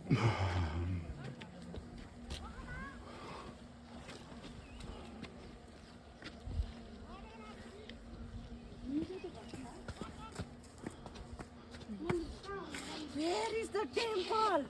Where is the temple?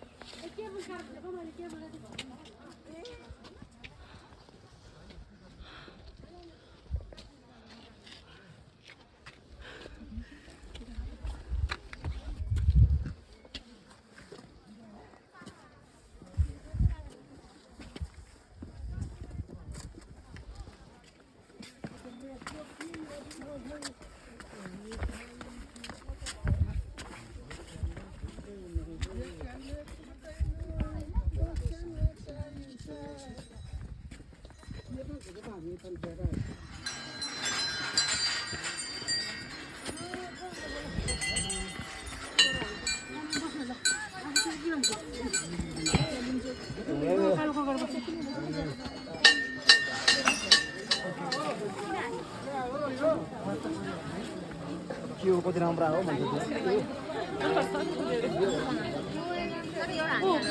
के कति राम्रो हो भन्छ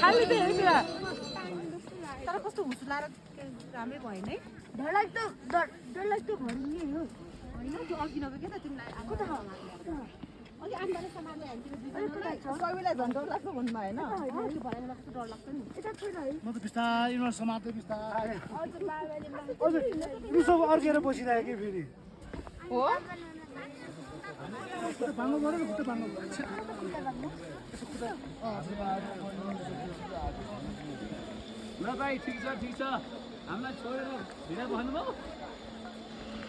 खाली त हेर तर कस्तो हुसुलाएर राम्रै भयो नि डरलाग्दो भरिने हो होइन त्यो अघि नगयो के त तिमीलाई आएको त अलि आन्दाले समाजले सबैलाई झन् डर लाग्छ भन्नु होइन त्यो भएर कस्तो डर लाग्छ नि म त बिस्तारै उनीहरू समात्दै बिस्तारै हजुर रुसो अर्केर बसिरहेको कि फेरि हो भाङ्गो गऱ्यो नि खुट्टा भाङ्गो ल भाइ ठिक छ हामीलाई छोडेर भिडा बस्नुभयो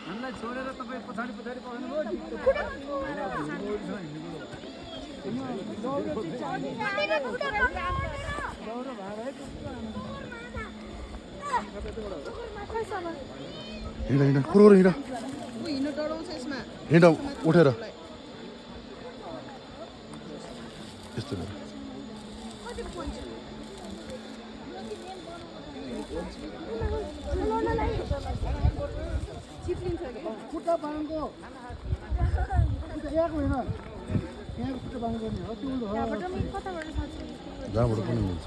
हामीलाई छोडेर तपाईँ पछाडि बस्नुभयो हिँड हिँड कुरो हिँड हिँड्नु डराउँछ यसमा हिँड उठेर यस्तो गर खुट्टा भाङ्गो यहाँको होइन यहाँको खुट्टा भाङ्गो गर्ने हो त्यो जहाँबाट पनि मिल्छ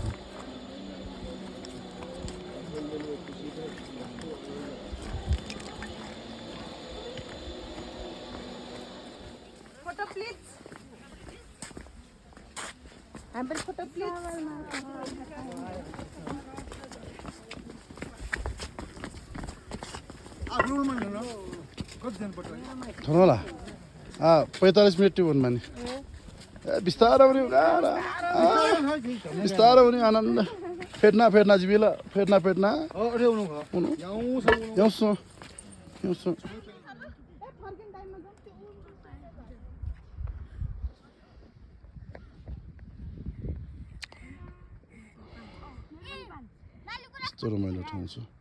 फोटो प्लिज हाम्रो फोटो प्लिज ठन होला 45 मिनट टिभन माने बिस्तारो पनि बिस्तारो पनि आनन्द फेर्ना जिबिला फेर्ना याउँछ यस्तो रमाइलो ठाउँ छ